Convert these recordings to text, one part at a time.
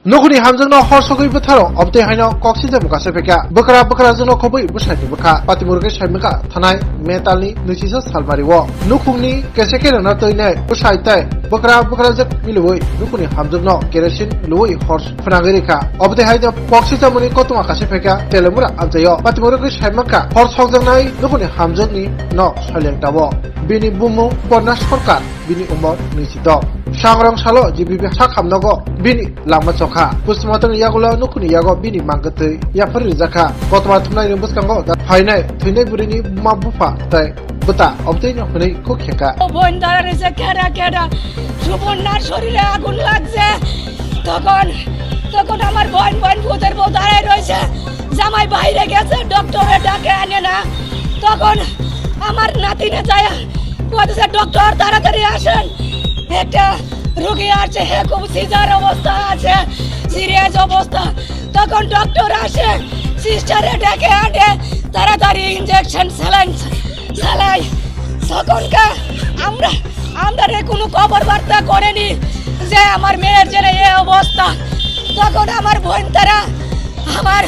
Nukuni Hamzano Horsogui Butaro, of the Hino, Coxism Casafeka, Bukara Bukarazano Kobi, Bushaki Buka, Patimurga Shamika, Tanai, Metali, Nuchisa Salmariwo, Nukuni, Kaseke, Natoine, Bushaite, Bukara Bukarazak Milui, Nukuni Hamzano, Keresin, Louis Horse, Fanagerica, of the Hino, Coxism Kotuma Casafeka, Telemura, Antayo, Patimurga Shamaka, Horse Hoganai, Nukuni Hamzoni, no, Silent Tabo, Bini Bumu, Bonas Korkan, Bini Umor, Nishito. Shangrang Salo, GBB Sakam Nogo, Bini Lama Choka, Pusmatan Yagula Nukuni Yago Bini Mangate, Yapari Zaka, Kotmatuna Buskango, that Haine, Tune Burini Mabufa, Tai, Buta, obtain of Hune Kukiaka. Bondar is a Kera, Supona Sorila, good luck, Tokon Amar Bon, Puter Bodare Rosa, Zamai Baile gets a doctor at Dakanana, Tokon Amar Natinataya, what is a doctor Taratari Ashen? একটা রোগী আছে খুব caesar অবস্থা আছে serious অবস্থা তখন doctor আসে সিস্টারে ডেকে আনে তাড়াতাড়ি ইনজেকশন চালাই তখনকার আমরা কোনো খবর বার্তা করেনি যে আমার মেয়ের যে এই অবস্থা তখন আমার বোন তারা আমার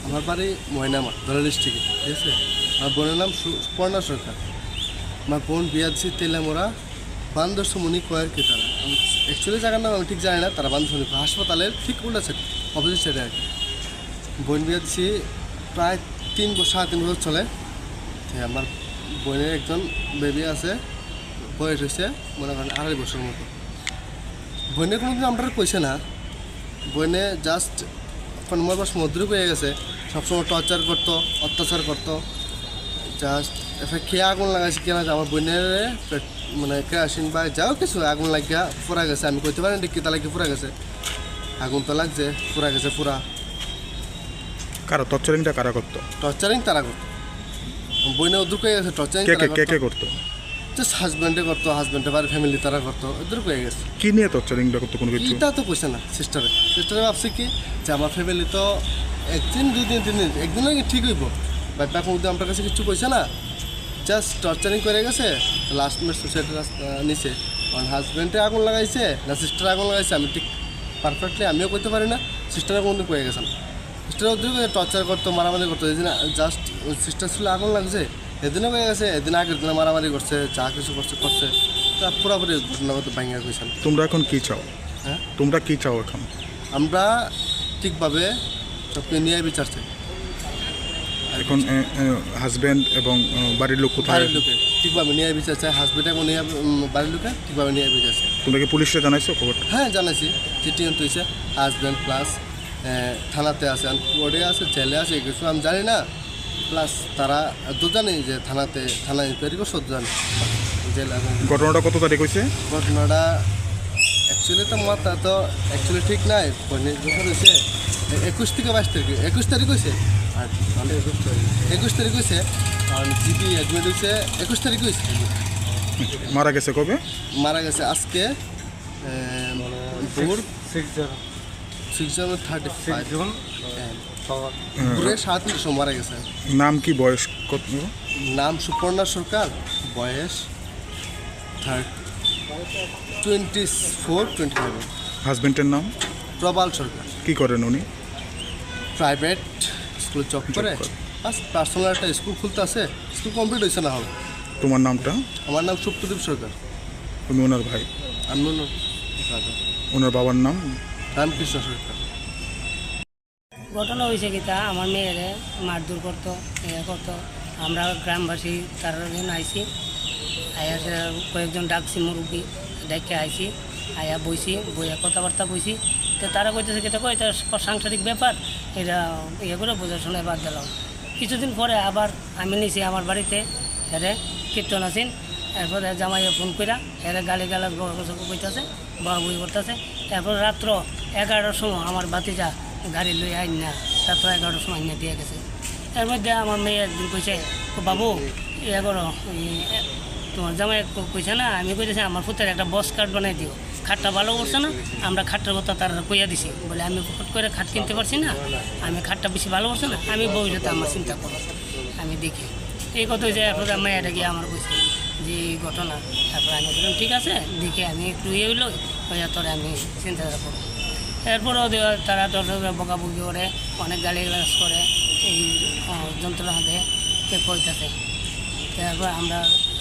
আমার বাড়ি ময়নামা দলা ডিস্ট্রিক্টে ঠিক আছে আমার বোনের নাম সুপর্ণা সরকার আমার বোন বিয়া দিচ্ছি তেলামোড়া বান্দরসমণি কয়ের কি তারা অ্যাকচুয়ালি জায়গার নাম আমি ঠিক জানি না তারা বান্দরসমণি হাসপাতালের ঠিক উল্টা সাইড অপোজিট সাইডে আর কি বোন বিয়া দিচ্ছি প্রায় 3-3.5 বছর চলে আমার বোনের একজন বেবি আছে বয়স হয়েছে মনে করেন 2.5 বছরের মতো বোনের কোনোদিন আমরা কইছে না বোনে জাস্ট 15 বছর মধ্যে হয়ে গেছে সবসময় টর্চার করতো অত্যাচার করতো জাস্ট খেয়ে আগুন লাগাইছে কিনা আমার বোনের মানে কেরাসিন বা যাও কিছু আগুন লাগিয়া পুরা গেছে আমি কইতে পারি না কি তালা কি পুরা গেছে আগুন তো লাগছে পুরা গেছে পুরা কারা টর্চারিংটা কারা করতো টর্চারিং তারা করতো বোনে ওদের হয়ে গেছে টর্চারিং কে করতো জাস্ট হাজব্যান্ডে করতো হাজব্যান্ডের বাড়ির ফ্যামিলি তারা করতো ওদের হয়ে গেছে কি নিয়ে টর্চারিংটা করতো কোনো কিছু এটা তো কইছে না সিস্টারে ভাবছে কি যে আমার ফ্যামিলি তো একদিন 2 দিন 3 দিন একদিন আগে ঠিক হইব বাট এখন যদি আমার কাছে কিছু কইছে না জাস্ট টর্চারিং করে গেছে লাস্ট মিনিট সুসাইড নিছে কারণ হাজব্যান্ডে আগুন লাগাইছে না সিস্টার আগুন লাগাইছে আমি ঠিক পারফেক্টলি আমিও কইতে পারি না সিস্টারে কোনদিন কয়ে গেছে সিস্টার ওদের টর্চার করতো মারামারি করতো এই জাস্ট সিস্টার ছিল আগুন লাগছে এদিনও হয়ে গেছে এদিন আগের দিনে মারামারি করছে যা কিছু করছে তা পুরোপুরি ঘটনাগত ভাঙিয়া গেছেন তোমরা এখন কি চাও হ্যাঁ তোমরা কি চাও এখন আমরা ঠিকভাবে সবকে নিয়ে বিচার চাই এখন হাজব্যান্ড এবং বাড়ির লোক কোথায় বাড়ির লোকে ঠিকভাবে নিয়ে বিচার চাই হাজব্যান্ড এবং বাড়ির লোকে ঠিকভাবে নিয়ে বিচার চাই তোমরা কি পুলিশে জানাইছো খবরটা হ্যাঁ জানাইছি চিঠি হয়েছে হাজব্যান্ড প্লাস থানাতে আছে কোর্টে আছে জেলে আছে কিছু আমি জানি না প্লাস তারা তো জানি যে থানা ইনকোয়ারি করছে জানি জেলে ঘটনাটা কত তারিখ হয়েছে ঘটনাটা অ্যাকচুয়ালি তো মাত্রা তো অ্যাকচুয়ালি ঠিক নাই যখন হয়েছে 21 থেকে 22 তারিখ 21 তারিখ হয়েছে আর 21 তারিখ হয়েছে আর জিপি অ্যাডমিট হয়েছে 21 তারিখ হয়েছে মারা গেছে কবে মারা গেছে আজকে ভোর 6/35 জুন পুরে 7 সময় মারা গেছে নাম কি বয়স কত নাম সুপর্ণা সরকার বয়স 24-25 হাজব্যান্ডের নাম প্রবাল সরকার কি করেন উনি প্রাইভেট স্কুল জব করে পার্সোনাল একটা স্কুল খুলতে আছে স্কুল কমপ্লিট হয়েছে না হবে তোমার নামটা আমার নাম সুপ্রদীপ সরকার তুমি ওনার ভাই আমি ওনার বাবার নাম রামকৃষ্ণ সরকার ঘটনা হয়েছে কি তা আমার মেয়েরে মারধর করতো করতো আমরা গ্রামবাসী তার আইসি আয়া কয়েকজন ডাকছি মুরব্বী ডাকে আইসি আয়া বইছি বইয়া কথাবার্তা বইছি তো তারা কইতেছে কি দেখো এটা সাংসারিক ব্যাপার এটা করে বোঝাশোনায় বাদ দিলাম কিছুদিন পরে আবার আমি নিছি আমার বাড়িতে হেরে কীর্তন আছেন এরপরে জামাইয়া ফোন কইরা হেরে গালি গালাজ কইতেছে বই করতেছে এরপর রাত্র 11টার সময় আমার ভাতিজা গাড়ি লই আইন না রাত্র 11টার সময় আইনা দিয়ে গেছে এর মধ্যে আমার মেয়ে একদিন কইছে বাবু করো তোমার জামাই কইছে না আমি কইতেছি আমার পুতের একটা বস কার্ড বানাই দিও খাটটা ভালো করছে না আমরা খাটটার কথা তার কইয়া দিছি বলে আমি ফট করে খাট কিনতে পারছি না আমি খাটটা বেশি ভালো করছে না আমি ভবিষ্যতে আমার চিন্তা করো আমি দেখি এই কথা যে এখন মেয়েটা গিয়ে আমার কইছে যে ঘটনা। তারপর আমি বললাম ঠিক আছে, দেখে আমি একটু ইয়ে হইলো হইয়া তোরে আমি চিন্তা করবো। এরপরও তারা তোর বকাবকি করে, অনেক গালিগালাজ করে, এই যন্ত্রণা দেয়, কে কইতাছে। তারপর আমরা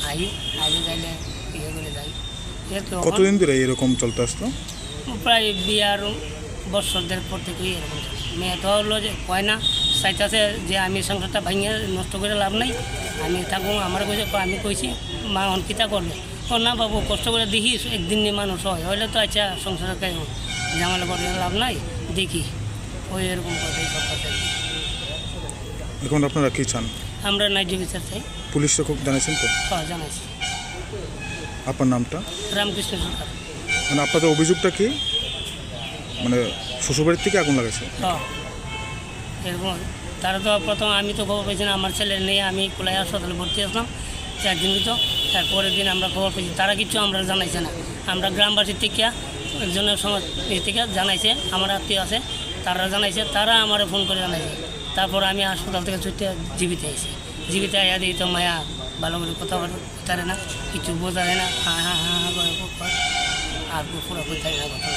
আইলে যাইলে ইয়ে করে যাই। কতদিন ধরে এরকম চলতে আসতো? প্রায় বিয়ার বছরদের পর থেকেই এরকম চলে। মেয়ে তো হলো যে কয় না, চাইতেছে যে আমি সংসারটা ভাঙিয়ে নষ্ট করে লাভ নাই, আমি থাকুন। আমার কইছে, আমি কইছি মা অঙ্কিতা করবে, না বাবু কষ্ট করে দেখিস একদিন নিয়ে মানুষ হয়, হইলে তো আচ্ছা সংসারে কাই ঝামেলা করে লাভ নাই, দেখি ওই এরকম কথাই সব কথা। এখন আপনারা কি চান? আমরা ন্যায্য বিচার চাই। পুলিশকে খুব জানাইছেন তো? হ্যাঁ জানাইছি। আপনার নামটা? রামকৃষ্ণ সরকার। মানে আপনাদের অভিযোগটা কি? মানে শ্বশুরবাড়ির থেকে আগুন লাগাইছে? হ্যাঁ এরকম। তারা তো প্রথম আমি তো খবর পেয়েছি না, আমার ছেলে নিয়ে আমি কোলাই হাসপাতালে ভর্তি আসলাম 4 দিন তো। তারপরের দিন আমরা খবর পেয়েছি, তারা কিছু আমরা জানাইছে না। আমরা গ্রামবাসীর থেকে একজনের সমাজ থেকে জানাইছে, আমার আত্মীয় আছে, তারা জানাইছে, তারা আমার ফোন করে জানাইছে। তারপর আমি হাসপাতাল থেকে ছুটে জীবিত আইছি। জীবিত আইয়া দিই তো মায়া ভালো করে কথা বলতে না, কিছু বোঝা যায় না, হ্যাঁ হ্যাঁ হ্যাঁ হ্যাঁ করে আর পুরো কোথায় না কথা।